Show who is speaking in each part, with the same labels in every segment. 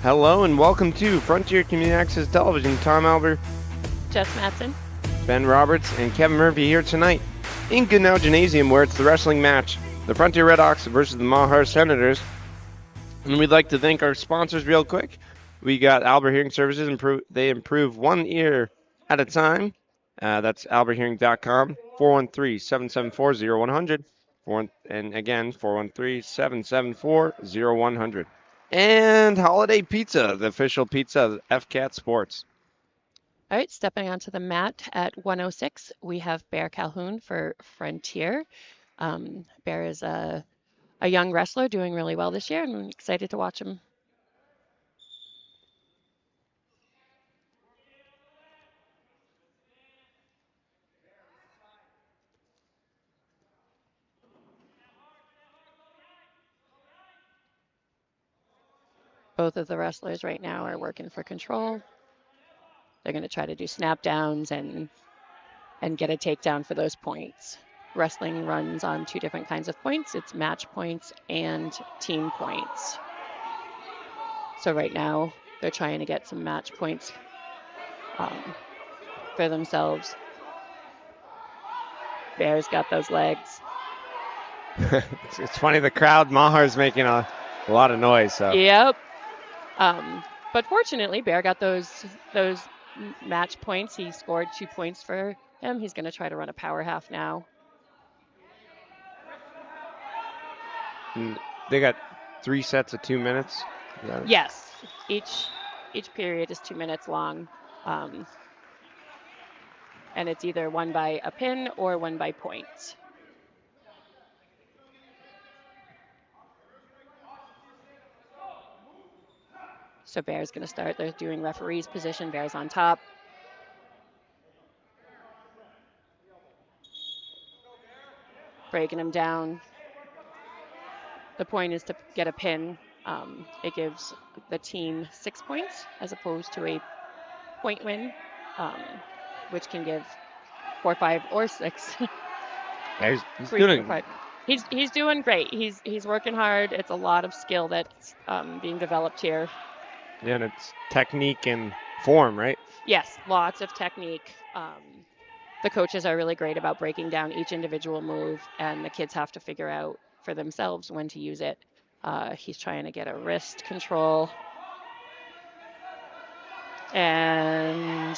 Speaker 1: Hello and welcome to Frontier Community Access Television. Tom Albert,
Speaker 2: Jess Matson.
Speaker 1: Ben Roberts, and Kevin Murphy here tonight in Goodnow Gymnasium where it's the wrestling match. The Frontier Redhawks versus the Mahar Senators. And we'd like to thank our sponsors real quick. We got Albert Hearing Services. They improve one ear at a time. That's alberthearing.com, 413-774-0100. And again, 413-774-0100. And Holiday Pizza, the official pizza of FCAT Sports.
Speaker 2: All right, stepping onto the mat at 106, we have Bear Calhoun for Frontier. Bear is a young wrestler doing really well this year, and I'm excited to watch him. Both of the wrestlers right now are working for control. They're going to try to do snap downs and get a takedown for those points. Wrestling runs on two different kinds of points. It's match points and team points. So right now they're trying to get some match points for themselves. Bear's got those legs.
Speaker 1: It's funny, the crowd, Mahar's making a lot of noise. So.
Speaker 2: Yep. But fortunately, Bear got those match points. He scored 2 points for him. He's going to try to run a power half now.
Speaker 1: And they got 3 sets of 2 minutes.
Speaker 2: Yes. Each period is 2 minutes long. And it's either won by a pin or won by points. So Bear's going to start. They're doing referee's position. Bear's on top. Breaking him down. The point is to get a pin. It gives the team 6 points as opposed to a point win, which can give 4, 5, or 6.
Speaker 1: Yeah, he's doing.
Speaker 2: He's doing great. He's working hard. It's a lot of skill that's being developed here.
Speaker 1: Yeah, and it's technique and form, right?
Speaker 2: Yes, lots of technique. The coaches are really great about breaking down each individual move, and the kids have to figure out for themselves when to use it. He's trying to get a wrist control. And,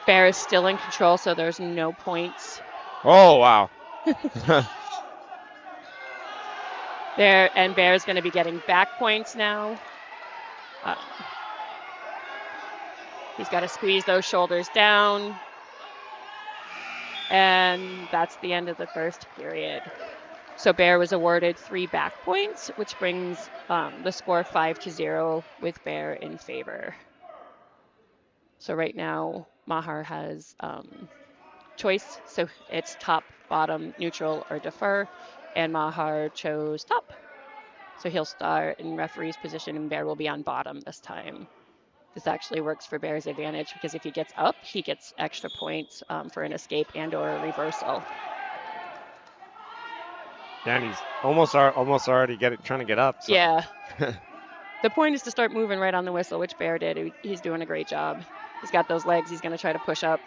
Speaker 2: Bear is still in control, so there's no points.
Speaker 1: Oh, wow.
Speaker 2: Bear's going to be getting back points now. He's got to squeeze those shoulders down. And that's the end of the first period. So Bear was awarded 3 back points, which brings the score 5-0 with Bear in favor. So right now, Mahar has choice. So it's top, bottom, neutral, or defer. And Mahar chose top. So he'll start in referee's position, and Bear will be on bottom this time. This actually works for Bear's advantage because if he gets up, he gets extra points for an escape and or a reversal.
Speaker 1: Yeah, and he's almost already trying to get up. So.
Speaker 2: Yeah. The point is to start moving right on the whistle, which Bear did. He's doing a great job. He's got those legs. He's going to try to push up.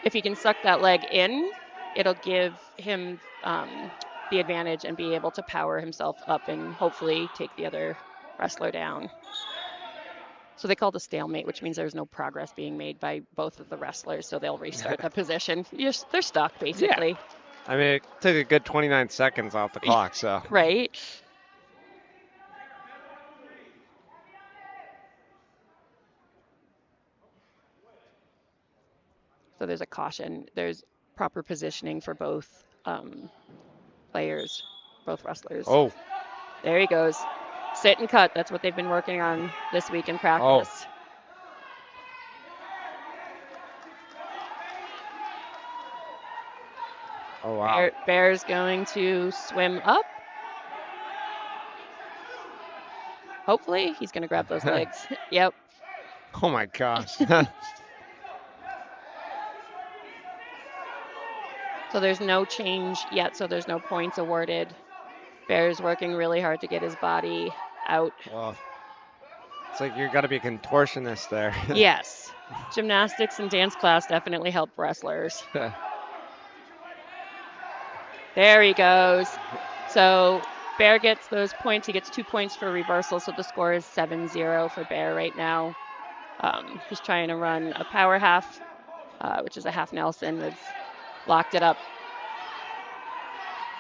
Speaker 2: If he can suck that leg in, it'll give him the advantage and be able to power himself up and hopefully take the other wrestler down. So they call it a stalemate, which means there's no progress being made by both of the wrestlers, so they'll restart the position. They're stuck, basically.
Speaker 1: Yeah. I mean, it took a good 29 seconds off the clock, so.
Speaker 2: Right. So there's a caution. There's proper positioning for both players, both wrestlers.
Speaker 1: Oh.
Speaker 2: There he goes. Sit and cut. That's what they've been working on this week in practice.
Speaker 1: Oh, wow.
Speaker 2: Bear's going to swim up. Hopefully, he's going to grab those legs. Yep.
Speaker 1: Oh, my gosh.
Speaker 2: So there's no change yet, so there's no points awarded. Bear's working really hard to get his body out.
Speaker 1: Well, it's like you got to be a contortionist there.
Speaker 2: Yes, gymnastics and dance class definitely help wrestlers. There he goes. So Bear gets those points. He gets 2 points for reversal, so the score is 7-0 for Bear right now. He's trying to run a power half, which is a half Nelson. That's locked it up.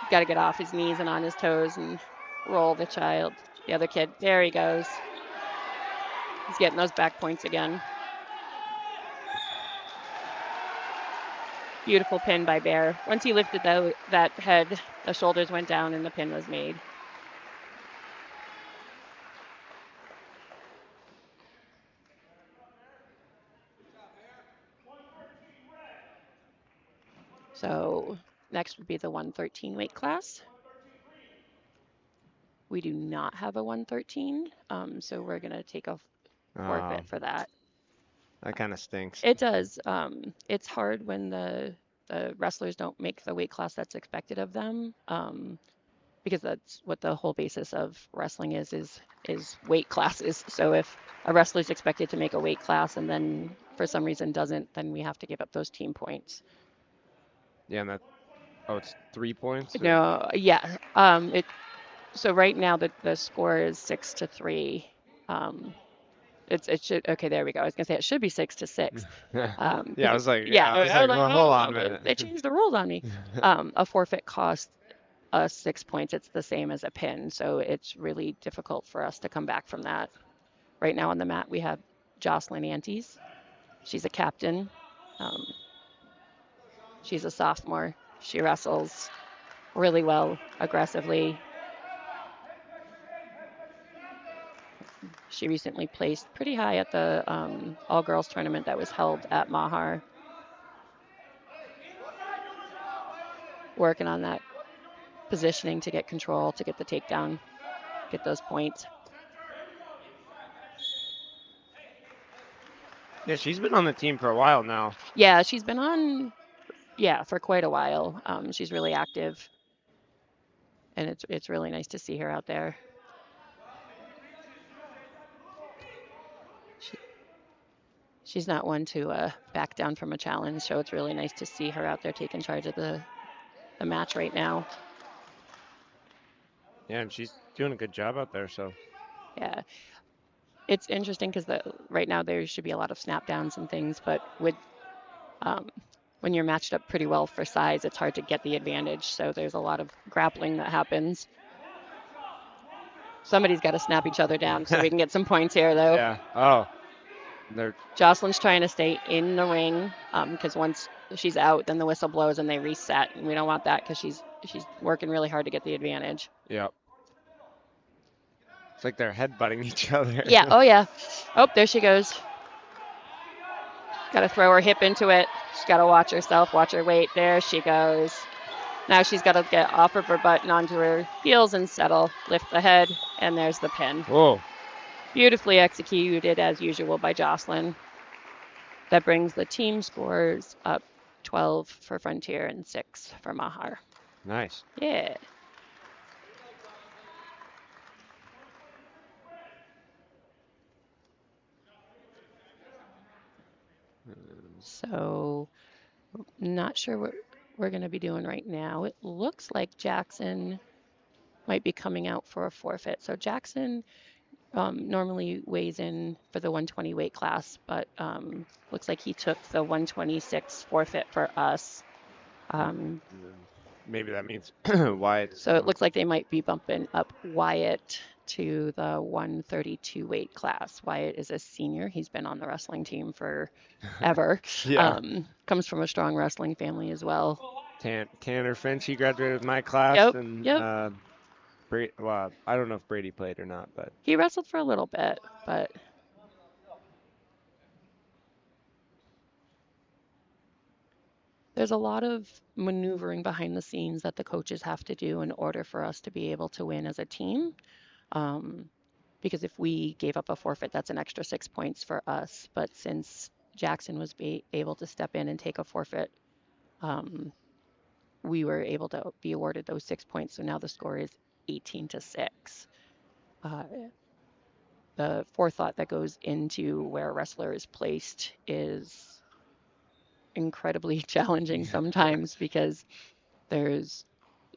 Speaker 2: Got to get off his knees and on his toes and roll the other kid. There he goes. He's getting those back points again. Beautiful pin by Bear. Once he lifted that head, the shoulders went down and the pin was made. So next would be the 113 weight class. We do not have a 113, so we're going to take a forfeit for that.
Speaker 1: That kind of stinks.
Speaker 2: It does. It's hard when the wrestlers don't make the weight class that's expected of them, because that's what the whole basis of wrestling is weight classes. So if a wrestler's expected to make a weight class and then for some reason doesn't, then we have to give up those team points.
Speaker 1: Yeah, and it's 3 points?
Speaker 2: No, yeah. So right now the score is 6-3. It should, okay, there we go. I was gonna say it should be 6-6.
Speaker 1: Yeah, I was like,
Speaker 2: well,
Speaker 1: hold on a minute.
Speaker 2: They changed the rules on me. A forfeit costs us 6 points. It's the same as a pin, so it's really difficult for us to come back from that. Right now on the mat we have Jocelyn Antes. She's a captain. She's a sophomore. She wrestles really well, aggressively. She recently placed pretty high at the all-girls tournament that was held at Mahar. Working on that positioning to get control, to get the takedown, get those points.
Speaker 1: Yeah, she's been on the team for a while now.
Speaker 2: Yeah, she's been on, for quite a while. She's really active, and it's really nice to see her out there. She's not one to back down from a challenge, so it's really nice to see her out there taking charge of the match right now.
Speaker 1: Yeah, and she's doing a good job out there, so.
Speaker 2: Yeah. It's interesting because right now there should be a lot of snap downs and things, but with when you're matched up pretty well for size, it's hard to get the advantage. So there's a lot of grappling that happens. Somebody's got to snap each other down so we can get some points here, though.
Speaker 1: Yeah. Oh.
Speaker 2: Jocelyn's trying to stay in the ring because once she's out, then the whistle blows and they reset, and we don't want that because she's working really hard to get the advantage.
Speaker 1: Yep. It's like they're headbutting each other.
Speaker 2: Yeah. Oh yeah. Oh, there she goes. Got to throw her hip into it. She's got to watch herself, watch her weight. There she goes. Now she's got to get off of her butt and onto her heels and settle, lift the head, and there's the pin.
Speaker 1: Whoa.
Speaker 2: Beautifully executed as usual by Jocelyn. That brings the team scores up 12 for Frontier and 6 for Mahar.
Speaker 1: Nice.
Speaker 2: Yeah. So, not sure what we're going to be doing right now. It looks like Jackson might be coming out for a forfeit. So Jackson normally weighs in for the 120 weight class, but looks like he took the 126 forfeit for us.
Speaker 1: Maybe that means Wyatt.
Speaker 2: So it looks like they might be bumping up Wyatt to the 132 weight class. Wyatt is a senior. He's been on the wrestling team forever.
Speaker 1: Yeah.
Speaker 2: Comes from a strong wrestling family as well.
Speaker 1: Tanner Finch, he graduated with my class.
Speaker 2: Yep.
Speaker 1: And,
Speaker 2: Yep.
Speaker 1: Well, I don't know if Brady played or not, but
Speaker 2: he wrestled for a little bit, but there's a lot of maneuvering behind the scenes that the coaches have to do in order for us to be able to win as a team. Because if we gave up a forfeit, that's an extra 6 points for us. But since Jackson was able to step in and take a forfeit, we were able to be awarded those 6 points. So now the score is 18-6. The forethought that goes into where a wrestler is placed is incredibly challenging sometimes because there's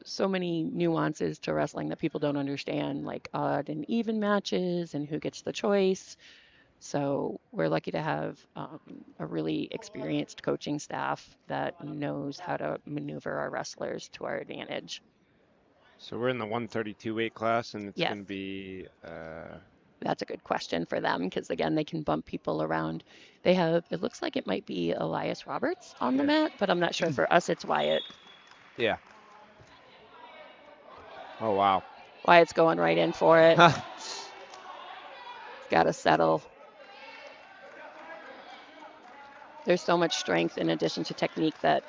Speaker 2: so many nuances to wrestling that people don't understand, like odd and even matches and who gets the choice. So we're lucky to have a really experienced coaching staff that knows how to maneuver our wrestlers to our advantage.
Speaker 1: So we're in the 132 weight class, and it's
Speaker 2: Yes,
Speaker 1: going to be.
Speaker 2: that's a good question for them because again, they can bump people around. They have, it looks like it might be Elias Roberts on the
Speaker 1: Yeah.
Speaker 2: mat, but I'm not sure. For us, it's Wyatt.
Speaker 1: Yeah. Oh wow.
Speaker 2: Wyatt's going right in for it. Got to settle. There's so much strength in addition to technique that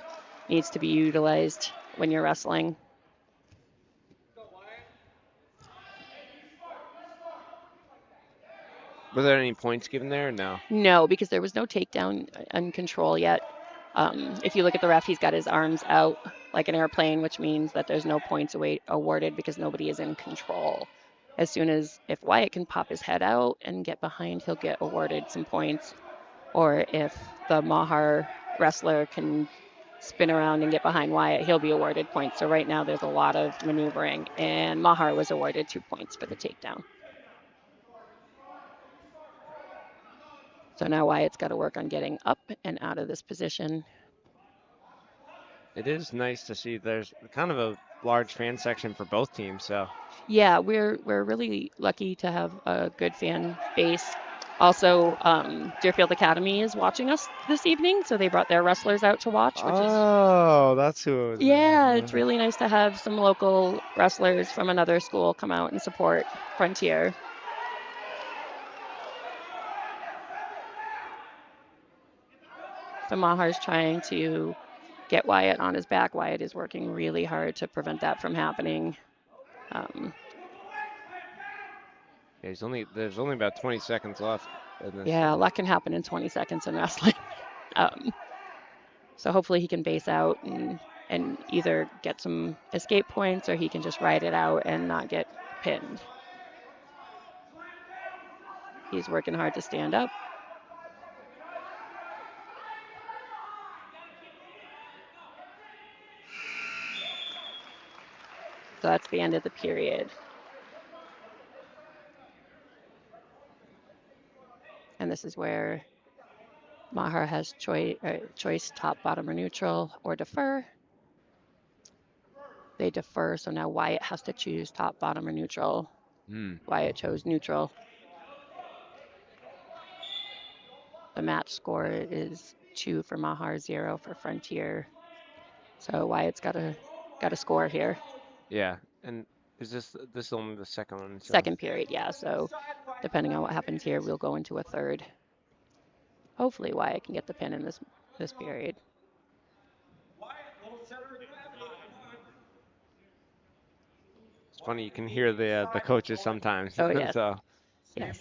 Speaker 2: needs to be utilized when you're wrestling.
Speaker 1: Were there any points given there? No.
Speaker 2: No, because there was no takedown and control yet. If you look at the ref, he's got his arms out like an airplane, which means that there's no points awarded because nobody is in control. As soon as if Wyatt can pop his head out and get behind, he'll get awarded some points. Or if the Mahar wrestler can spin around and get behind Wyatt, he'll be awarded points. So right now there's a lot of maneuvering, and Mahar was awarded 2 points for the takedown. So now Wyatt's got to work on getting up and out of this position.
Speaker 1: It is nice to see there's kind of a large fan section for both teams. So
Speaker 2: Yeah, we're really lucky to have a good fan base. Also, Deerfield Academy is watching us this evening, so they brought their wrestlers out to watch, which is
Speaker 1: oh, that's who it was.
Speaker 2: yeah, it's really nice to have some local wrestlers from another school come out and support Frontier. So Mahar's trying to get Wyatt on his back. Wyatt is working really hard to prevent that from happening.
Speaker 1: Yeah, there's only about 20 seconds left in this.
Speaker 2: Yeah, a lot can happen in 20 seconds in wrestling. So hopefully he can base out and either get some escape points or he can just ride it out and not get pinned. He's working hard to stand up. So that's the end of the period. And this is where Mahar has choice top, bottom, or neutral, or defer. They defer, so now Wyatt has to choose top, bottom, or neutral. Wyatt chose neutral. The match score is 2 for Mahar, 0 for Frontier. So Wyatt's got a score here.
Speaker 1: Yeah, and is this only the second one? So.
Speaker 2: Second period, yeah. So depending on what happens here, we'll go into a third. Hopefully Wyatt can get the pin in this period.
Speaker 1: It's funny, you can hear the coaches sometimes.
Speaker 2: Oh, yes.
Speaker 1: So,
Speaker 2: Yes.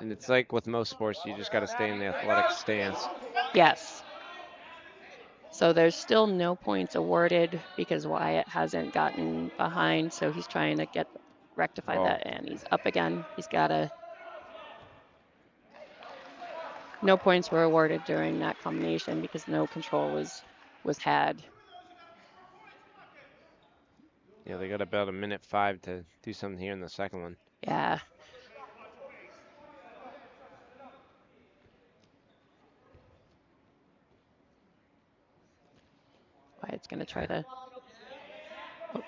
Speaker 1: and it's like with most sports, you just got to stay in the athletic stance.
Speaker 2: Yes. So there's still no points awarded because Wyatt hasn't gotten behind, so he's trying to rectify that, and he's up again. He's got to. No points were awarded during that combination because no control was had.
Speaker 1: Yeah, they got about a minute 5 to do something here in the second one.
Speaker 2: Yeah. Wyatt's going to try to. Oh.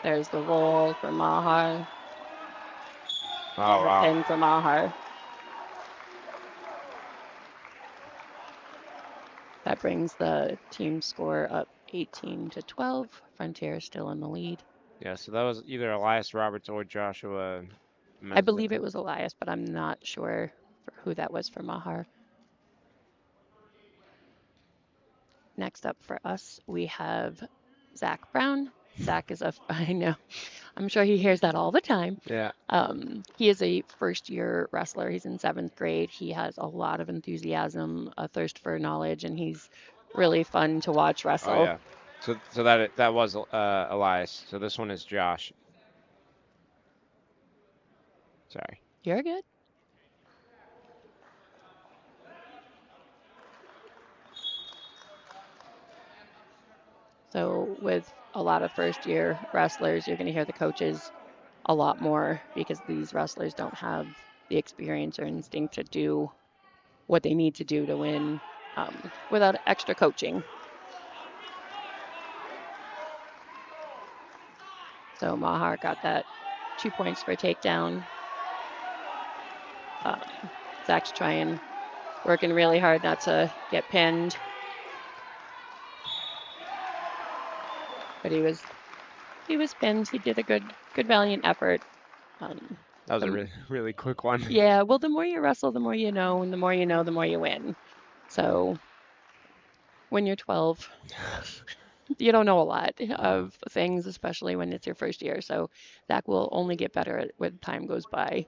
Speaker 2: There's the roll for Mahar.
Speaker 1: Oh, wow.
Speaker 2: Pin for Mahar. That brings the team score up 18-12. Frontier is still in the lead.
Speaker 1: Yeah, so that was either Elias Roberts or Joshua.
Speaker 2: I believe it was Elias, but I'm not sure who that was for Mahar. Next up for us, we have Zach Brown. Zach is I know, I'm sure he hears that all the time.
Speaker 1: Yeah.
Speaker 2: He is a first-year wrestler. He's in 7th grade. He has a lot of enthusiasm, a thirst for knowledge, and he's really fun to watch
Speaker 1: Oh
Speaker 2: wrestle.
Speaker 1: yeah. So that was Elias. So this one is Josh. Sorry.
Speaker 2: You're good. So with a lot of first year wrestlers, you're going to hear the coaches a lot more because these wrestlers don't have the experience or instinct to do what they need to do to win without extra coaching. So Mahar got that 2 points for takedown. Um, Zach's working really hard not to get pinned. But he was pinned. He did a good valiant effort.
Speaker 1: That was a really quick one.
Speaker 2: Yeah, well, the more you wrestle, the more you know, and the more you know, the more you win. So when you're 12, you don't know a lot of things, especially when it's your first year. So Zach will only get better when time goes by.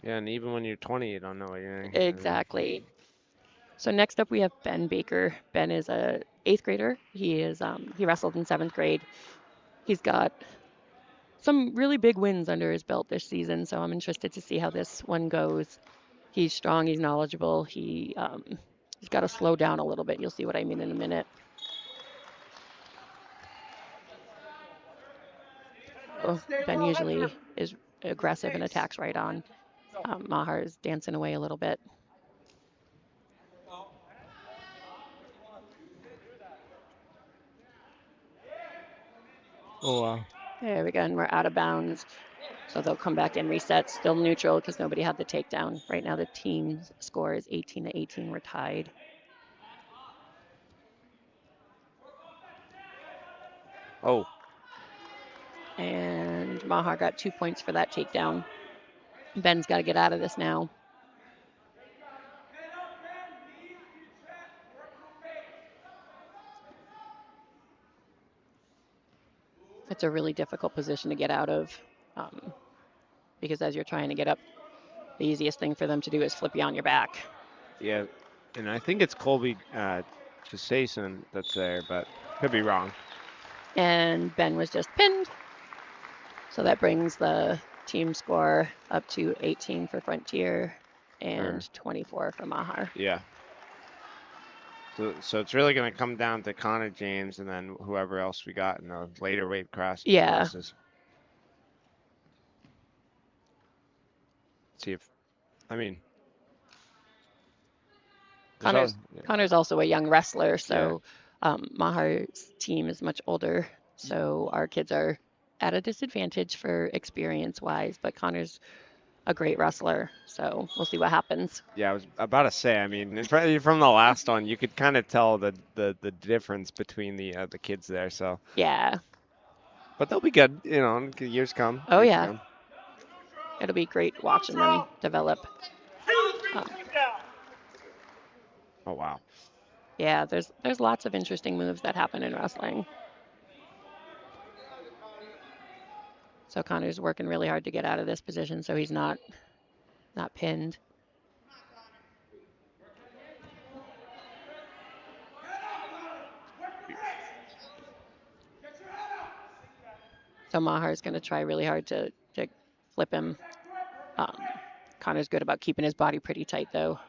Speaker 1: Yeah, and even when you're 20, you don't know what you're.
Speaker 2: Exactly. So next up we have Ben Baker. Ben is a 8th grader. He wrestled in 7th grade. He's got some really big wins under his belt this season, so I'm interested to see how this one goes. He's strong. He's knowledgeable. He's got to slow down a little bit. You'll see what I mean in a minute. Ben usually is aggressive and attacks right on. Mahar is dancing away a little bit.
Speaker 1: Oh wow.
Speaker 2: There we go, and we're out of bounds. So they'll come back and reset. Still neutral because nobody had the takedown. Right now the team's score is 18-18. We're tied.
Speaker 1: Oh.
Speaker 2: And Mahar got 2 points for that takedown. Ben's got to get out of this now. It's a really difficult position to get out of because as you're trying to get up, the easiest thing for them to do is flip you on your back.
Speaker 1: Yeah, and I think it's Colby Jason that's there, but could be wrong.
Speaker 2: And Ben was just pinned. So that brings the team score up to 18 for Frontier and 24 for Mahar.
Speaker 1: Yeah. So it's really going to come down to Connor James and then whoever else we got in the later weight classes.
Speaker 2: Yeah.
Speaker 1: See if, I mean,
Speaker 2: Connor's also a young wrestler, so Mahar's team is much older, so our kids are at a disadvantage for experience-wise, but Connor's a great wrestler, so we'll see what happens.
Speaker 1: Yeah, I was about to say. I mean, from the last one, you could kind of tell the difference between the kids there. So
Speaker 2: yeah,
Speaker 1: but they'll be good. You know, years come.
Speaker 2: oh
Speaker 1: years
Speaker 2: yeah,
Speaker 1: come.
Speaker 2: it'll be great watching them develop.
Speaker 1: Oh wow.
Speaker 2: Yeah, there's lots of interesting moves that happen in wrestling. So Connor's working really hard to get out of this position so he's not pinned. So Mahar's going to try really hard to flip him. Connor's good about keeping his body pretty tight, though.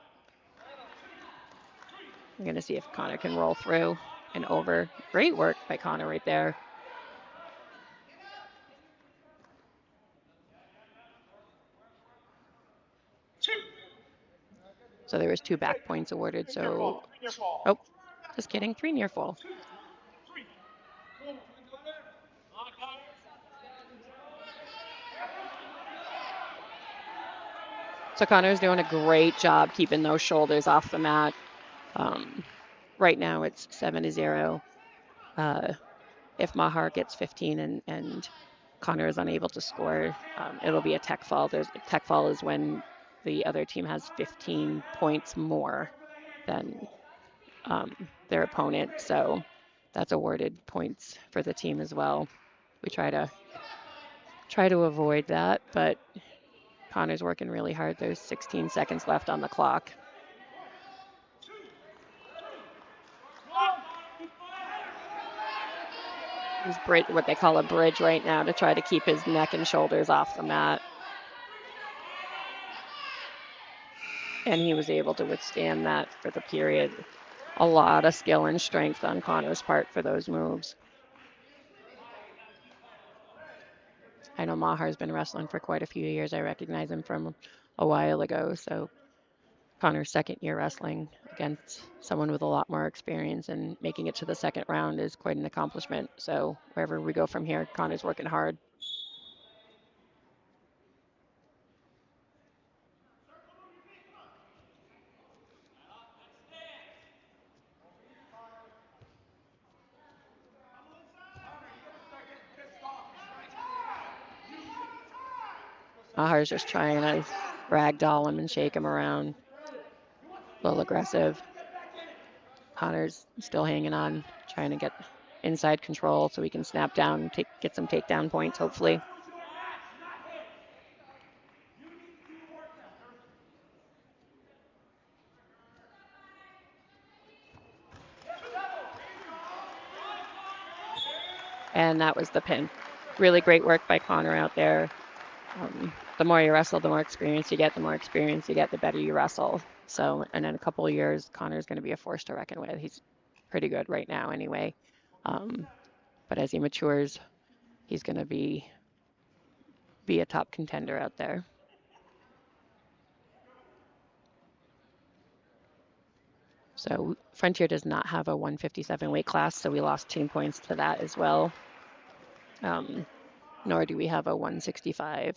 Speaker 2: I'm going to see if Connor can roll through and over. Great work by Connor right there. So there was 2 back points awarded. So, oh, just kidding, 3 near fall. So Connor's doing a great job keeping those shoulders off the mat. Right now it's 7-0. If Mahar gets 15 and Connor is unable to score, it'll be a tech fall. Tech fall is when the other team has 15 points more than their opponent. So that's awarded points for the team as well. We try to avoid that, but Connor's working really hard. There's 16 seconds left on the clock. He's what they call a bridge right now to try to keep his neck and shoulders off the mat. And he was able to withstand that for the period. A lot of skill and strength on Connor's part for those moves. I know Mahar's been wrestling for quite a few years. I recognize him from a while ago. So Connor's second year wrestling against someone with a lot more experience, and making it to the second round is quite an accomplishment. So wherever we go from here, Connor's working hard. Mahar's just trying to ragdoll him and shake him around. A little aggressive. Connor's still hanging on, trying to get inside control so he can snap down, get some takedown points, hopefully. And that was the pin. Really great work by Connor out there. The more you wrestle, the more experience you get. The more experience you get, the better you wrestle. So, and in a couple of years, Connor's going to be a force to reckon with. He's pretty good right now anyway. But as he matures, he's going to be a top contender out there. So Frontier does not have a 157 weight class, so we lost team points to that as well. Nor do we have a 165.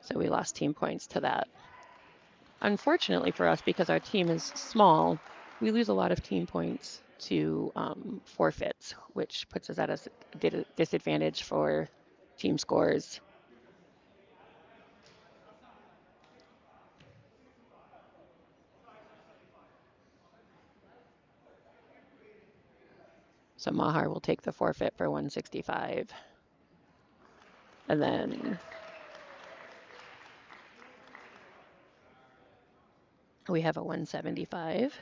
Speaker 2: So we lost team points to that. Unfortunately for us, because our team is small, we lose a lot of team points to forfeits, which puts us at a disadvantage for team scores. So Mahar will take the forfeit for 165. And then we have a 175.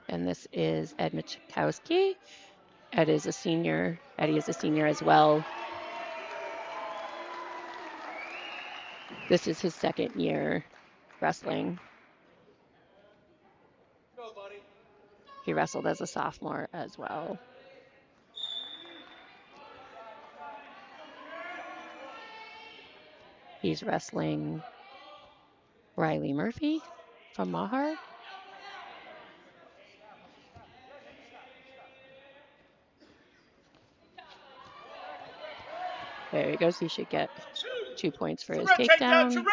Speaker 2: And this is Ed Michkowski. Ed is a senior. Eddie is a senior as well. This is his second year wrestling. He wrestled as a sophomore as well. He's wrestling Riley Murphy from Mahar. There he goes. He should get 2 points for his takedown.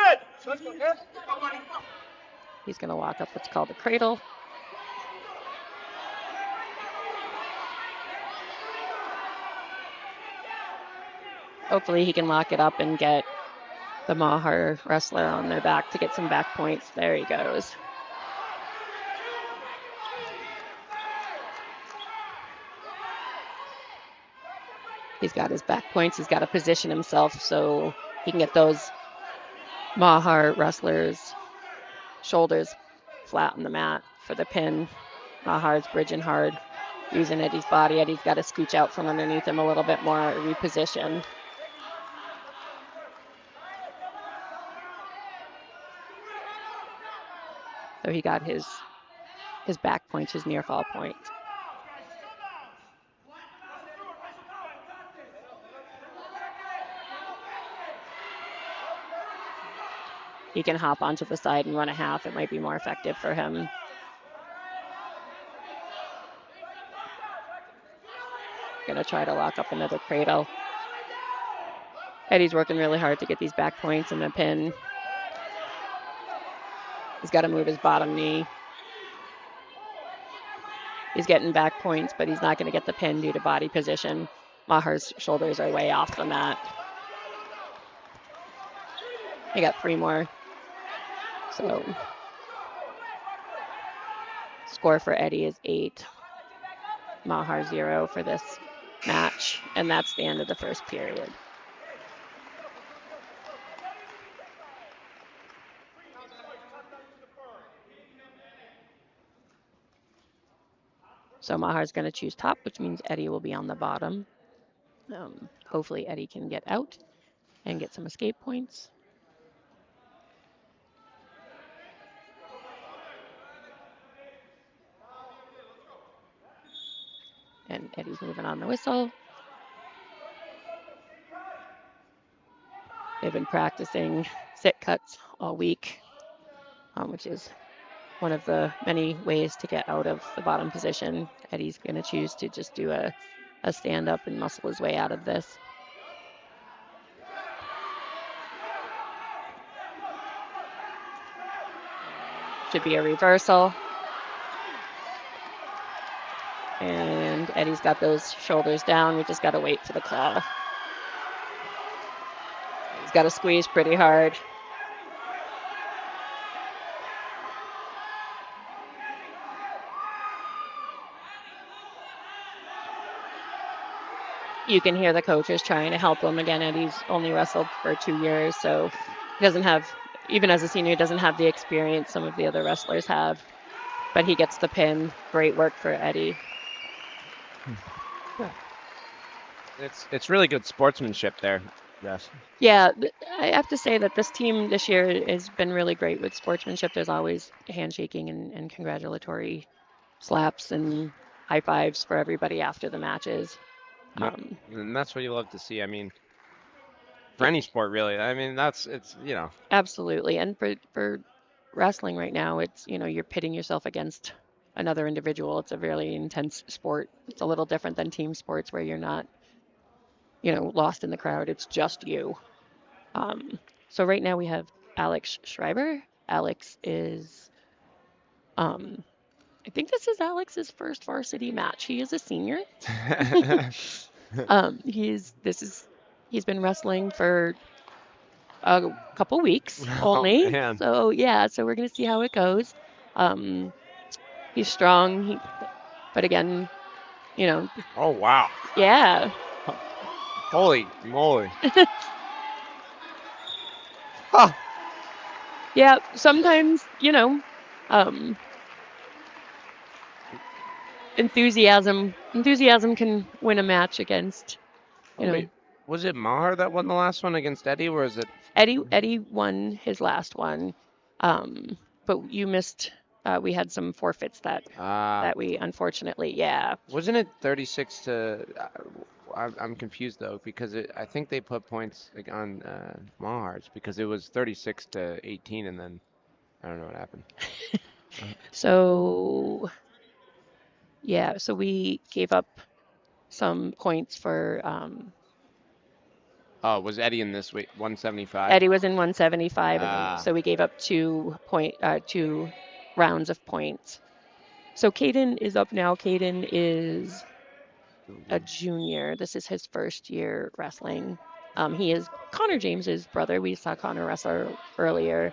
Speaker 2: He's going to walk up what's called a cradle. Hopefully he can lock it up and get the Mahar wrestler on their back to get some back points. There he goes. He's got his back points. He's got to position himself so he can get those Mahar wrestlers' shoulders flat on the mat for the pin. Mahar's bridging hard, using Eddie's body. Eddie's got to scooch out from underneath him a little bit more, reposition. So he got his back points, his near fall point. He can hop onto the side and run a half. It might be more effective for him. Gonna try to lock up another cradle. Eddie's working really hard to get these back points and the pin. He's got to move his bottom knee. He's getting back points, but he's not going to get the pin due to body position. Mahar's shoulders are way off the mat. He got 3 more. So score for Eddie is 8. Mahar 0 for this match. And that's the end of the first period. So Mahar's going to choose top, which means Eddie will be on the bottom. Hopefully Eddie can get out and get some escape points. And Eddie's moving on the whistle. They've been practicing sit cuts all week, which is one of the many ways to get out of the bottom position. Eddie's going to choose to just do a stand up and muscle his way out of this. Should be a reversal. And Eddie's got those shoulders down. We just got to wait for the claw. He's got to squeeze pretty hard. You can hear the coaches trying to help him. Again, Eddie's only wrestled for 2 years, so he doesn't have, even as a senior, he doesn't have the experience some of the other wrestlers have. But he gets the pin. Great work for Eddie.
Speaker 1: It's really good sportsmanship there. Yes.
Speaker 2: Yeah, I have to say that this team this year has been really great with sportsmanship. There's always handshaking and congratulatory slaps and high fives for everybody after the matches.
Speaker 1: And that's what you love to see. I mean, for any sport, really. I mean, it's.
Speaker 2: Absolutely. And for wrestling right now, it's, you're pitting yourself against another individual. It's a really intense sport. It's a little different than team sports where you're not, lost in the crowd. It's just you. So right now we have Alex Schreiber. Alex is, I think this is Alex's first varsity match. He is a senior. He's been wrestling for a couple weeks only.
Speaker 1: Oh,
Speaker 2: so we're gonna see how it goes. He's strong, but again,
Speaker 1: Oh wow.
Speaker 2: Yeah.
Speaker 1: Holy moly. Huh.
Speaker 2: Yeah, sometimes, enthusiasm can win a match against,
Speaker 1: Wait, was it Mahar that won the last one against Eddie, or is it
Speaker 2: Eddie won his last one, but you missed. We had some forfeits that we unfortunately,
Speaker 1: Wasn't it 36 to? I'm confused though because I think they put points on Mahar's because it was 36 to 18 and then I don't know what happened.
Speaker 2: So we gave up some points for.
Speaker 1: Oh, was Eddie in this week 175?
Speaker 2: Eddie was in 175, and so we gave up 2 rounds of points. So Caden is up now. Caden is a junior. This is his first year wrestling. He is Connor James's brother. We saw Connor wrestle earlier.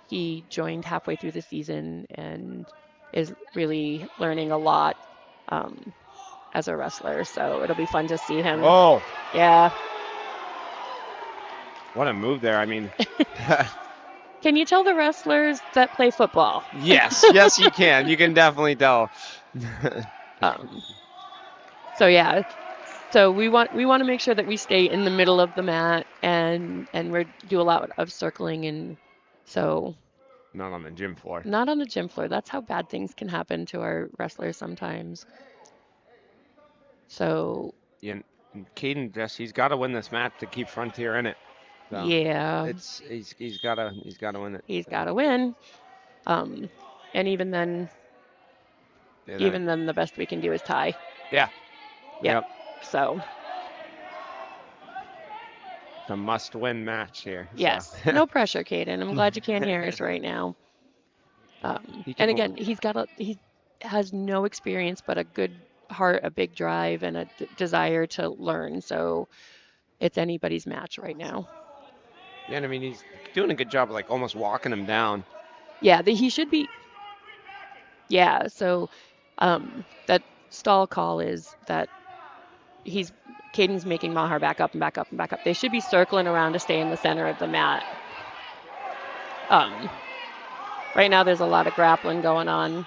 Speaker 2: He joined halfway through the season and is really learning a lot as a wrestler. So it'll be fun to see him.
Speaker 1: Oh.
Speaker 2: Yeah.
Speaker 1: What a move there. I mean.
Speaker 2: Can you tell the wrestlers that play football?
Speaker 1: Yes, you can. You can definitely tell.
Speaker 2: So we want to make sure that we stay in the middle of the mat and we do a lot of circling, and so
Speaker 1: not on the gym floor.
Speaker 2: Not on the gym floor. That's how bad things can happen to our wrestlers sometimes. So
Speaker 1: yeah, Caden he's got to win this match to keep Frontier in it. So
Speaker 2: yeah,
Speaker 1: he's got to win it.
Speaker 2: He's got to win. And even then, the best we can do is tie.
Speaker 1: Yeah.
Speaker 2: Yep. So.
Speaker 1: It's a must-win match here.
Speaker 2: Yes.
Speaker 1: So.
Speaker 2: No pressure, Caden. I'm glad you can't hear us right now. And again, he has no experience, but a good heart, a big drive, and a desire to learn. So it's anybody's match right now.
Speaker 1: Yeah, and I mean, he's doing a good job of like almost walking him down.
Speaker 2: Yeah, he should be. Yeah, so that stall call is that Caden's making Mahar back up and back up and back up. They should be circling around to stay in the center of the mat. Right now there's a lot of grappling going on.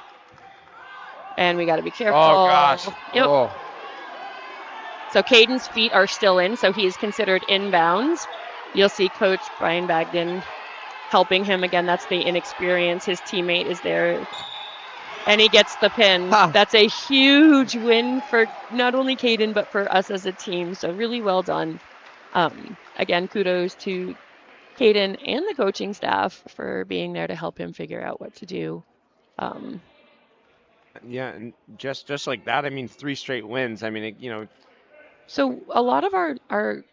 Speaker 2: And we got to be
Speaker 1: Oh gosh.
Speaker 2: careful. Yep.
Speaker 1: Oh.
Speaker 2: So Caden's feet are still in, so he's considered inbounds. You'll see Coach Brian Bagden helping him. Again, that's the inexperience. His teammate is there, and he gets the pin.
Speaker 1: Ha.
Speaker 2: That's a huge win for not only Caden, but for us as a team. So really well done. Again, kudos to Caden and the coaching staff for being there to help him figure out what to do.
Speaker 1: Yeah, and just like that, I mean, 3 straight wins. I mean,
Speaker 2: So a lot of our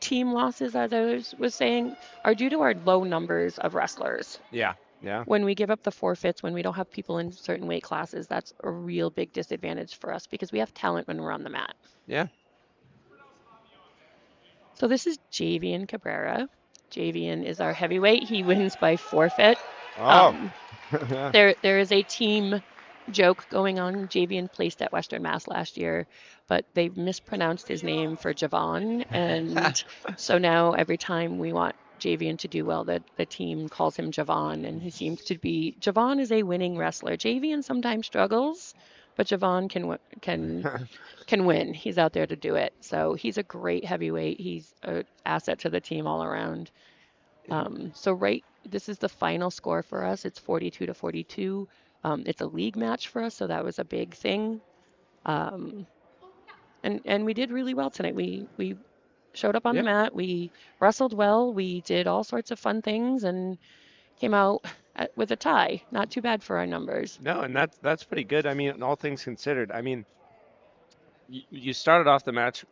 Speaker 2: team losses, as I was saying, are due to our low numbers of wrestlers.
Speaker 1: yeah, yeah,
Speaker 2: When we give up the forfeits, when we don't have people in certain weight classes, that's a real big disadvantage for us because we have talent when we're on the mat.
Speaker 1: yeah.
Speaker 2: So this is Javian Cabrera. Javian is our heavyweight. He wins by forfeit.
Speaker 1: Oh.
Speaker 2: There is a team joke going on. Javian placed at Western Mass last year, but they mispronounced his name for Javon, and so now every time we want Javian to do well, the team calls him Javon, and he seems to be. Javon is a winning wrestler. Javian sometimes struggles, but Javon can win. He's out there to do it. So he's a great heavyweight. He's an asset to the team all around. This is the final score for us. It's 42 to 42. It's a league match for us, so that was a big thing. And we did really well tonight. We showed up on the
Speaker 1: Yeah.
Speaker 2: mat. We wrestled well. We did all sorts of fun things and came out with a tie. Not too bad for our numbers.
Speaker 1: No, and that's pretty good. I mean, all things considered. I mean, you started off the match.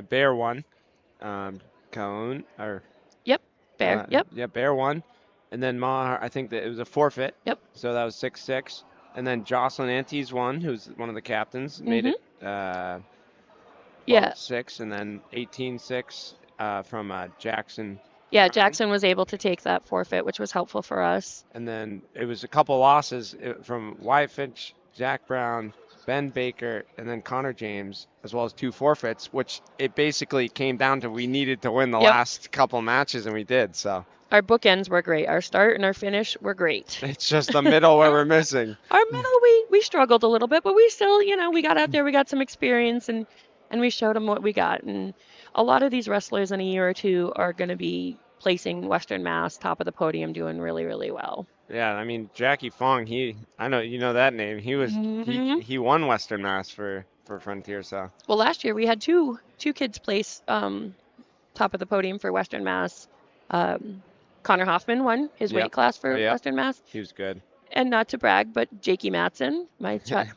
Speaker 1: Bear won. Cone or
Speaker 2: Yep, fair. Yep,
Speaker 1: yeah, Bear won, and then Mahar. I think that it was a forfeit.
Speaker 2: yep.
Speaker 1: So that was 6-6, and then Jocelyn Antes won, who's one of the captains, made
Speaker 2: Mhm.
Speaker 1: it
Speaker 2: Yeah.
Speaker 1: 12-6, and then 18-6 from Jackson.
Speaker 2: Yeah,
Speaker 1: Brown.
Speaker 2: Jackson was able to take that forfeit, which was helpful for us.
Speaker 1: And then it was a couple losses from Wyatt Finch, Jack Brown, Ben Baker, and then Connor James, as well as 2 forfeits, which it basically came down to we needed to win the
Speaker 2: Yep.
Speaker 1: last couple matches, and we did. So
Speaker 2: Our bookends were great. Our start and our finish were great.
Speaker 1: it's just the middle where we're missing.
Speaker 2: Our middle, we struggled a little bit, but we still, we got out there, we got some experience, and we showed them what we got. And a lot of these wrestlers in a year or two are going to be placing Western Mass top of the podium, doing really, really well.
Speaker 1: Yeah, I mean Jackie Fong, I know you know that name.
Speaker 2: Hmm.
Speaker 1: He won Western Mass for Frontier, so
Speaker 2: Well, last year we had two kids place top of the podium for Western Mass. Um, Connor Hoffman won his
Speaker 1: yep.
Speaker 2: weight class for
Speaker 1: Yep.
Speaker 2: Western Mass.
Speaker 1: He was good.
Speaker 2: And not to brag, but Jakey Matson, my child,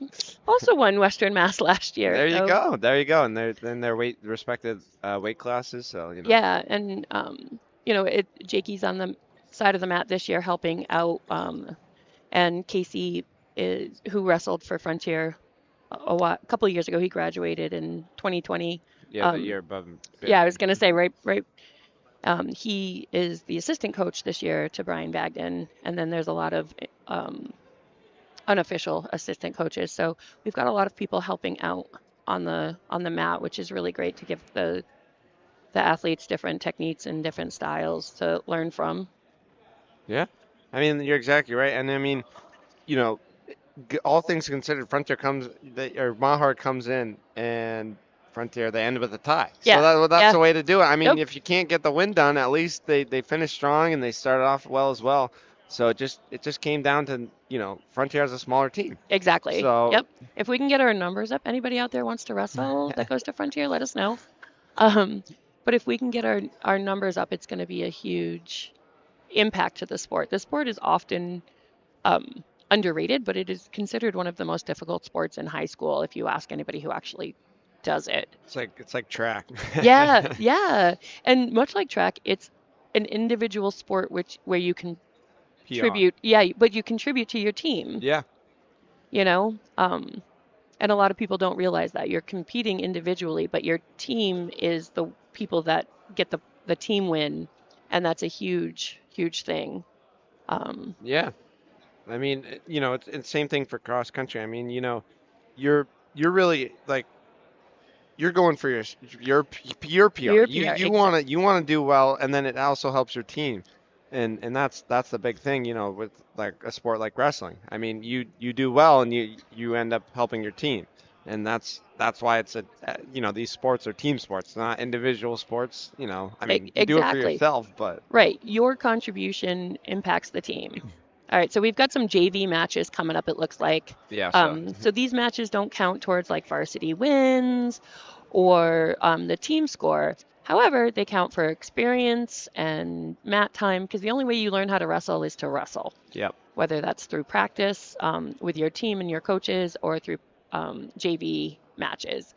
Speaker 2: also won Western Mass last year.
Speaker 1: There you
Speaker 2: So,
Speaker 1: go. There you go. And they're in their respective weight classes, so
Speaker 2: yeah, and Jakey's on the side of the mat this year helping out, and Casey who wrestled for Frontier a couple of years ago. He graduated in 2020.
Speaker 1: Yeah, the year above.
Speaker 2: Yeah, I was gonna say right. He is the assistant coach this year to Brian Bagden, and then there's a lot of unofficial assistant coaches. So we've got a lot of people helping out on the mat, which is really great to give the athletes different techniques and different styles to learn from.
Speaker 1: Yeah, I mean you're exactly right, and I mean, you know, all things considered, Mahar comes in and Frontier they end with a tie.
Speaker 2: Yeah,
Speaker 1: So that's
Speaker 2: yeah.
Speaker 1: the way to do it. I mean,
Speaker 2: Yep.
Speaker 1: if you can't get the win done, at least they finished strong and they started off well as well. So it just came down to Frontier has a smaller team.
Speaker 2: Exactly.
Speaker 1: So
Speaker 2: Yep. If we can get our numbers up, anybody out there wants to wrestle that goes to Frontier, let us know. Um, but if we can get our numbers up, it's going to be a huge impact to the sport. The sport is often underrated, but it is considered one of the most difficult sports in high school if you ask anybody who actually does it.
Speaker 1: it's like track.
Speaker 2: Yeah, yeah. And much like track, it's an individual sport where you can
Speaker 1: PR.
Speaker 2: but you contribute to your team,
Speaker 1: Yeah.
Speaker 2: you know? And a lot of people don't realize that you're competing individually, but your team is the people that get the team win, and that's a huge, huge thing.
Speaker 1: Yeah. I mean, it's the same thing for cross country. I mean, you're really like you're going for your PR.
Speaker 2: Your
Speaker 1: You
Speaker 2: PR,
Speaker 1: you want to do well, and then it also helps your team. And that's the big thing, with like a sport like wrestling. I mean, you do well and you end up helping your team. And that's why it's these sports are team sports, not individual sports. I mean, you do it for
Speaker 2: Exactly.
Speaker 1: yourself, but
Speaker 2: Right. Your contribution impacts the team. All right. So we've got some JV matches coming up, it looks like.
Speaker 1: yeah, so
Speaker 2: So these matches don't count towards like varsity wins or the team score. However, they count for experience and mat time because the only way you learn how to wrestle is to wrestle,
Speaker 1: yep.
Speaker 2: whether that's through practice with your team and your coaches or through JV matches.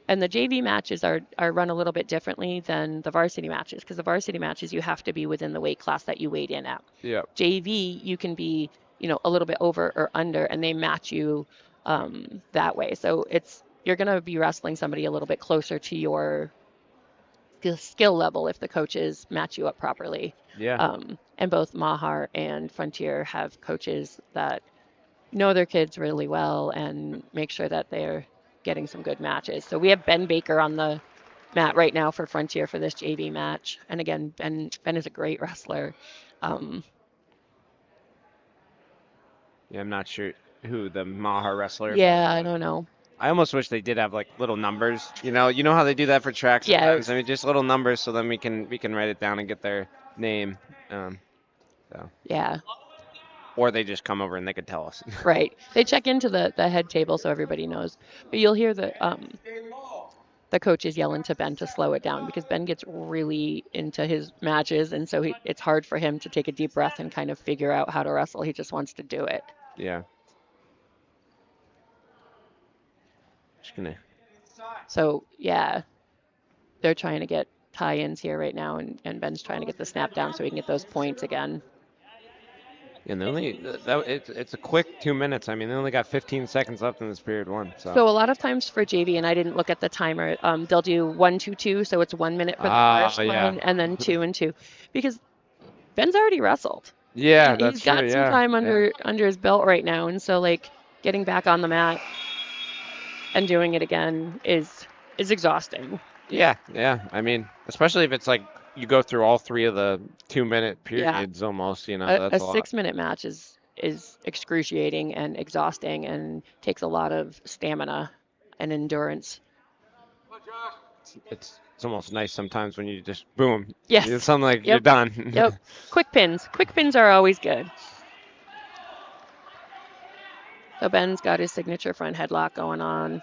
Speaker 2: And the JV matches are run a little bit differently than the varsity matches because the varsity matches you have to be within the weight class that you weighed in at.
Speaker 1: Yep.
Speaker 2: JV you can be, a little bit over or under, and they match you that way. So you're going to be wrestling somebody a little bit closer to your skill level if the coaches match you up properly.
Speaker 1: Yeah.
Speaker 2: And both Mahar and Frontier have coaches that know their kids really well and make sure that they're getting some good matches. So we have Ben Baker on the mat right now for Frontier for this JV match. And again, Ben is a great wrestler. Um,
Speaker 1: Yeah, I'm not sure who the Mahar wrestler, but
Speaker 2: yeah, I don't know.
Speaker 1: I almost wish they did have like little numbers. You know how they do that for track
Speaker 2: Yeah,
Speaker 1: sometimes. I mean, just little numbers, so then we can write it down and get their name. Um, so
Speaker 2: yeah,
Speaker 1: or they just come over and they could tell us.
Speaker 2: right. They check into the head table so everybody knows. But you'll hear the coaches yelling to Ben to slow it down because Ben gets really into his matches, and so it's hard for him to take a deep breath and kind of figure out how to wrestle. He just wants to do it.
Speaker 1: Yeah. Just gonna.
Speaker 2: So yeah, they're trying to get tie-ins here right now, and Ben's trying to get the snap down so he can get those points again.
Speaker 1: And they only it's a quick 2 minutes. I mean, they only got 15 seconds left in this period one.
Speaker 2: So a lot of times for JV, and I didn't look at the timer, they'll do 1-2-2, so it's 1 minute for the first
Speaker 1: Yeah.
Speaker 2: one, and then 2 and 2, because Ben's already wrestled.
Speaker 1: Yeah,
Speaker 2: He's
Speaker 1: that's true.
Speaker 2: got some
Speaker 1: Yeah.
Speaker 2: time
Speaker 1: Yeah.
Speaker 2: under his belt right now, and so like getting back on the mat and doing it again is exhausting.
Speaker 1: Yeah, yeah. I mean, especially if it's like you go through all three of the 2 minute
Speaker 2: Yeah.
Speaker 1: periods almost,
Speaker 2: A
Speaker 1: that's a lot.
Speaker 2: 6 minute match is excruciating and exhausting and takes a lot of stamina and endurance.
Speaker 1: It's almost nice sometimes when you just boom.
Speaker 2: Yes.
Speaker 1: It's something like you're
Speaker 2: Yep.
Speaker 1: done.
Speaker 2: Yep. Quick pins. Quick pins are always good. So Ben's got his signature front headlock going on.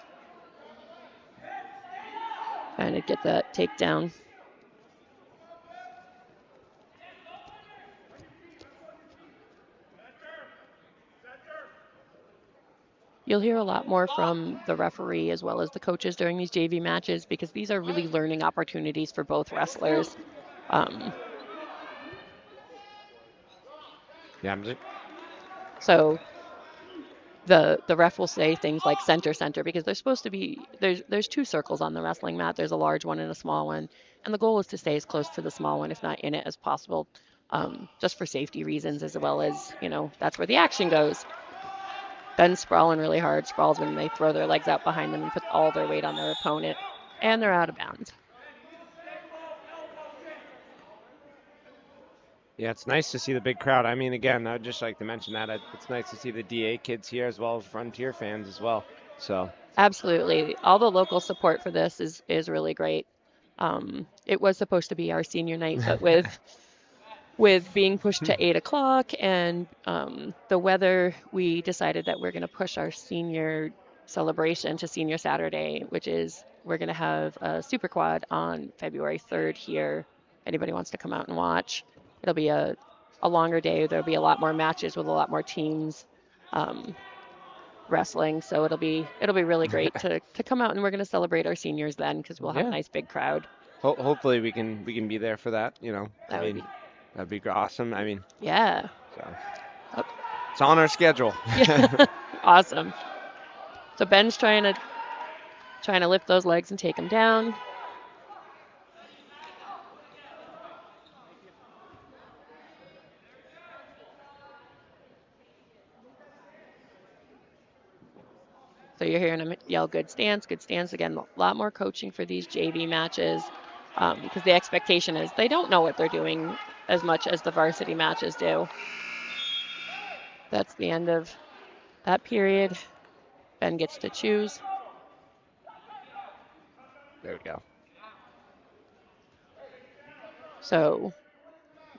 Speaker 2: Trying to get that takedown. You'll hear a lot more from the referee as well as the coaches during these JV matches because these are really learning opportunities for both wrestlers.
Speaker 1: Yeah,
Speaker 2: So the ref will say things like center because there's supposed to be there's two circles on the wrestling mat. There's a large one and a small one, and the goal is to stay as close to the small one, if not in it, as possible, just for safety reasons as well as that's where the action goes. Ben's sprawling really hard. Sprawls when they throw their legs out behind them and put all their weight on their opponent, and they're out of bounds.
Speaker 1: Yeah, it's nice to see the big crowd. I mean, again, I'd just like to mention that it's nice to see the DA kids here as well as Frontier fans as well. So
Speaker 2: Absolutely, all the local support for this is really great. It was supposed to be our senior night, but with being pushed to 8 o'clock and the weather, we decided that we're going to push our senior celebration to Senior Saturday, which is we're going to have a super quad on February 3rd here. Anybody wants to come out and watch? It'll be a longer day. There'll be a lot more matches with a lot more teams wrestling. So it'll be really great to come out, and we're going to celebrate our seniors then because we'll have a nice big crowd.
Speaker 1: Hopefully we can be there for that. That'd be awesome. I mean,
Speaker 2: yeah.
Speaker 1: So it's on our schedule.
Speaker 2: Yeah. Awesome. So Ben's trying to lift those legs and take them down. So you're hearing him yell, good stance, good stance. Again, a lot more coaching for these JV matches because the expectation is they don't know what they're doing as much as the varsity matches do. That's the end of that period. Ben gets to choose.
Speaker 1: There we go.
Speaker 2: So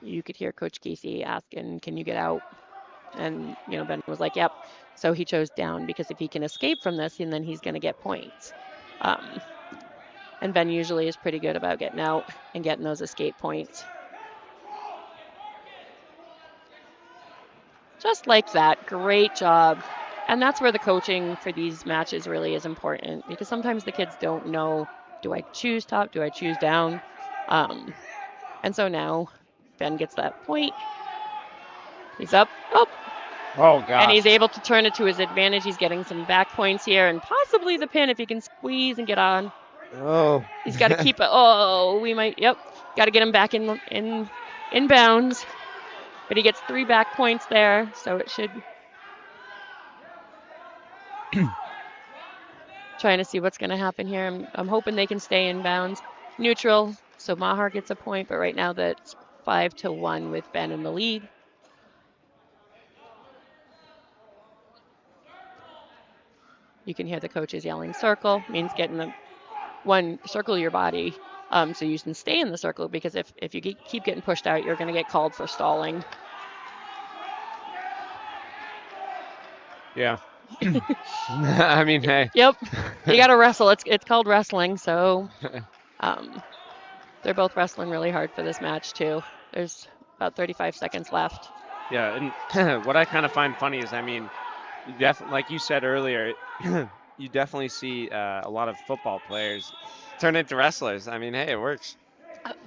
Speaker 2: you could hear Coach Casey asking, "Can you get out?" And Ben was like, "Yep." So he chose down because if he can escape from this, and then he's going to get points. And Ben usually is pretty good about getting out and getting those escape points. Just like that. Great job. And that's where the coaching for these matches really is important because sometimes the kids don't know, do I choose top? Do I choose down? And so now Ben gets that point. He's up. Oh,
Speaker 1: Oh,
Speaker 2: and he's
Speaker 1: gosh.
Speaker 2: able to turn it to his advantage. He's getting some back points here and possibly the pin if he can squeeze and get on.
Speaker 1: Oh.
Speaker 2: He's got to keep it. Oh, we might. Yep. Got to get him back in bounds. But he gets 3 back points there, so it should. Trying to see what's going to happen here. I'm hoping they can stay in bounds. Neutral, so Mahar gets a point, but right now that's 5-1 with Ben in the lead. You can hear the coaches yelling circle, means getting the one, circle your body so you can stay in the circle because if you keep getting pushed out, you're going to get called for stalling.
Speaker 1: Yeah. I mean, hey.
Speaker 2: Yep. You got to wrestle. It's called wrestling, so they're both wrestling really hard for this match too. There's about 35 seconds left.
Speaker 1: Yeah, and what I kind of find funny is, I mean, like you said earlier, you definitely see a lot of football players turn into wrestlers. I mean, hey, it works.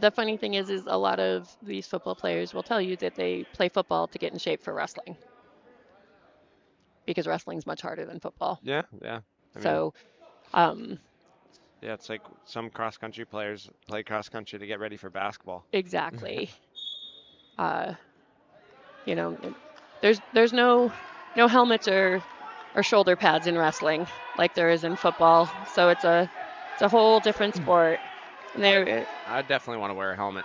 Speaker 2: The funny thing is a lot of these football players will tell you that they play football to get in shape for wrestling because wrestling's much harder than football.
Speaker 1: Yeah, yeah. I mean,
Speaker 2: So,
Speaker 1: yeah, it's like some cross country players play cross country to get ready for basketball.
Speaker 2: exactly. There's no helmets or shoulder pads in wrestling like there is in football. So it's a whole different sport. And
Speaker 1: I definitely want to wear a helmet.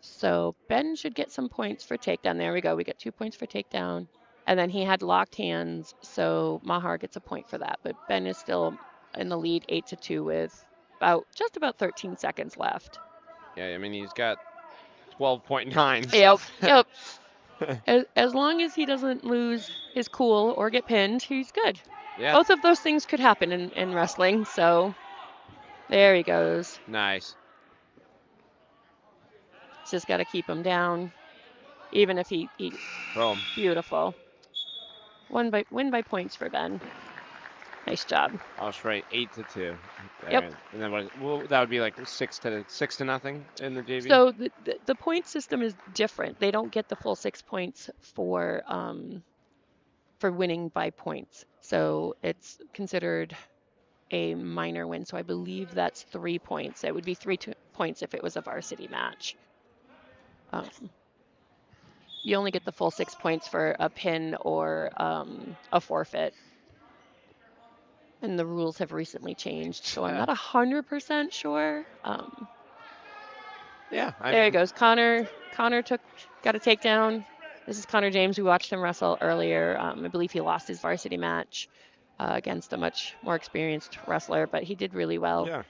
Speaker 2: So Ben should get some points for takedown. There we go. We get 2 points for takedown. And then he had locked hands, so Mahar gets a point for that. But Ben is still in the lead 8-2 with just about 13 seconds left.
Speaker 1: Yeah, I mean, he's got 12.9.
Speaker 2: Yep. As long as he doesn't lose his cool or get pinned, he's good.
Speaker 1: Yeah.
Speaker 2: Both of those things could happen in wrestling, so there he goes.
Speaker 1: Nice.
Speaker 2: Just got to keep him down, even if he
Speaker 1: Boom.
Speaker 2: Beautiful. Win by points for Ben. Nice job.
Speaker 1: I was right, 8-2.
Speaker 2: Yep.
Speaker 1: And then that would be like 6-0 in the JV.
Speaker 2: So the point system is different. They don't get the full 6 points for winning by points. So it's considered a minor win. So I believe that's 3 points. It would be 3 points if it was a varsity match. You only get the full 6 points for a pin or a forfeit. And the rules have recently changed, so I'm not 100% sure.
Speaker 1: Yeah.
Speaker 2: There he goes. Connor got a takedown. This is Connor James. We watched him wrestle earlier. I believe he lost his varsity match against a much more experienced wrestler, but he did really well.
Speaker 1: Yeah.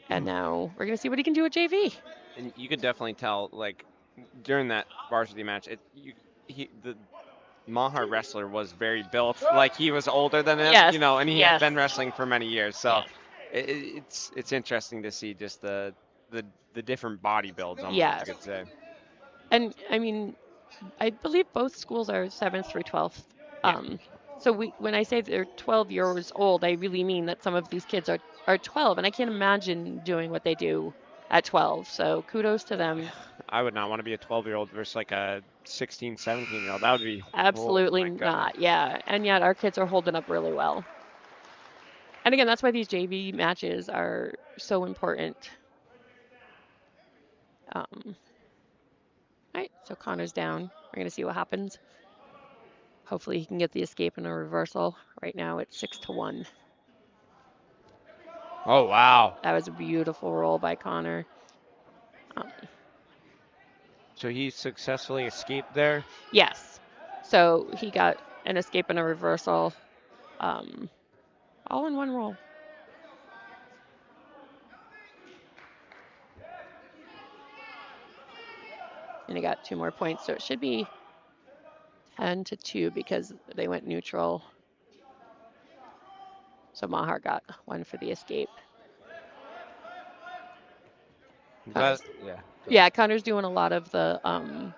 Speaker 2: And now we're going to see what he can do at JV.
Speaker 1: And you could definitely tell, like, during that varsity match, the Mahar wrestler was very built, like he was older than him,
Speaker 2: Yes.
Speaker 1: And he
Speaker 2: Yes.
Speaker 1: had been wrestling for many years. So
Speaker 2: Yes.
Speaker 1: it's interesting to see just the different body builds, almost,
Speaker 2: Yes.
Speaker 1: you could say.
Speaker 2: And I mean, I believe both schools are 7th through 12th. So when I say they're 12 years old, I really mean that some of these kids are 12, and I can't imagine doing what they do at 12. So kudos to them.
Speaker 1: I would not want to be a 12-year-old versus like a 16, 17-year-old. That would be
Speaker 2: Absolutely not. Yeah, and yet our kids are holding up really well. And again, that's why these JV matches are so important. All right, so Connor's down. We're going to see what happens. Hopefully he can get the escape and a reversal. Right now it's 6-1.
Speaker 1: Oh, wow.
Speaker 2: That was a beautiful roll by Connor. Um,
Speaker 1: So he successfully escaped there.
Speaker 2: yes. So he got an escape and a reversal, um, all in one roll. And he got 2 more points, so it should be 10-2 because they went neutral. So Mahar got 1 for the escape.
Speaker 1: I'm glad.
Speaker 2: Connor's,
Speaker 1: Yeah. Go ahead.
Speaker 2: yeah, Connor's doing a lot of the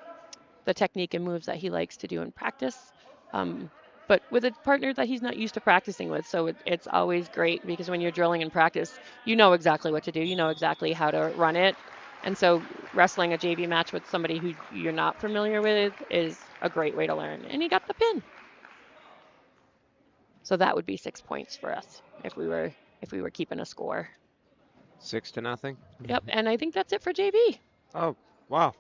Speaker 2: technique and moves that he likes to do in practice, but with a partner that he's not used to practicing with. So it's always great because when you're drilling in practice, you know exactly what to do, you know exactly how to run it. And so wrestling a JV match with somebody who you're not familiar with is a great way to learn. And he got the pin. So that would be 6 points for us if we were keeping a score.
Speaker 1: 6-0.
Speaker 2: Yep, and I think that's it for JV.
Speaker 1: Oh, wow.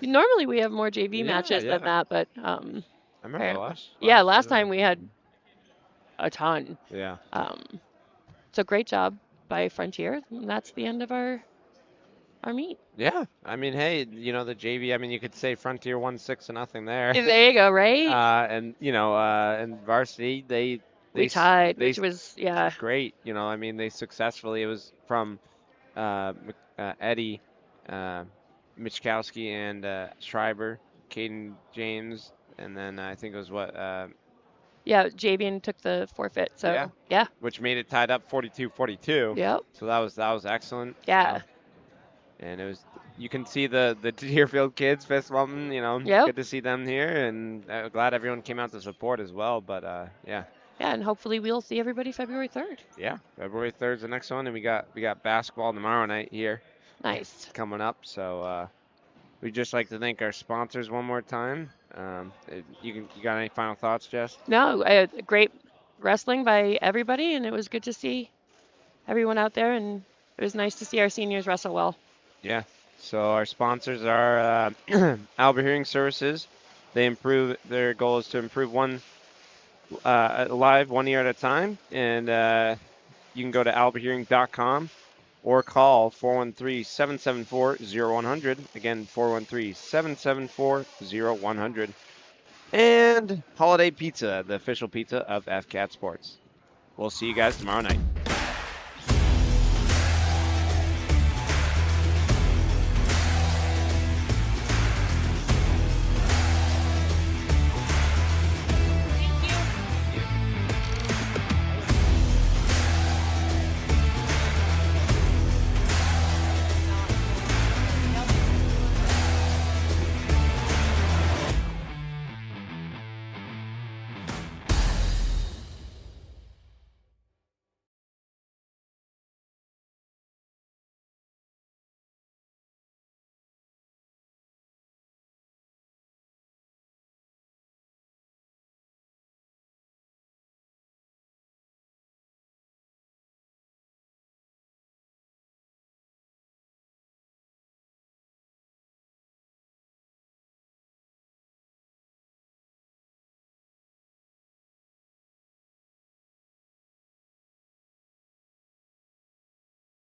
Speaker 2: Normally we have more JV
Speaker 1: Yeah,
Speaker 2: matches than
Speaker 1: yeah.
Speaker 2: that, but
Speaker 1: I remember
Speaker 2: apparently,
Speaker 1: last
Speaker 2: yeah,
Speaker 1: last
Speaker 2: last
Speaker 1: year.
Speaker 2: time we had a ton.
Speaker 1: Yeah.
Speaker 2: Um, so great job by Frontier. And that's the end of our meet.
Speaker 1: Yeah. I mean, hey, the JV. I mean, you could say Frontier won 6-0 there.
Speaker 2: There you go, right?
Speaker 1: And and varsity
Speaker 2: We tied, which was yeah,
Speaker 1: great. I mean, they successfully. It was from Eddie, uh, Michkowski, and Schreiber, Caden James, and then I think it was what
Speaker 2: yeah. Javian took the forfeit,
Speaker 1: yeah,
Speaker 2: so yeah,
Speaker 1: which made it tied up 42-42.
Speaker 2: yep,
Speaker 1: So that was excellent.
Speaker 2: yeah,
Speaker 1: And it was you can see the Deerfield kids fist bumping.
Speaker 2: yep,
Speaker 1: Good to see them here, and glad everyone came out to support as well. But yeah.
Speaker 2: yeah, and hopefully we'll see everybody February 3rd.
Speaker 1: Yeah, February 3rd is the next one, and we got basketball tomorrow night here
Speaker 2: Nice.
Speaker 1: coming up. So we'd just like to thank our sponsors one more time. You got any final thoughts, Jess?
Speaker 2: No, great wrestling by everybody, and it was good to see everyone out there, and it was nice to see our seniors wrestle well.
Speaker 1: Yeah. So our sponsors are Albert Hearing Services. Their goal is to improve one live 1 year at a time, and you can go to alberthearing.com or call 413-774-0100. Again, 413-774-0100. And Holiday Pizza, the official pizza of FCAT Sports. We'll see you guys tomorrow night.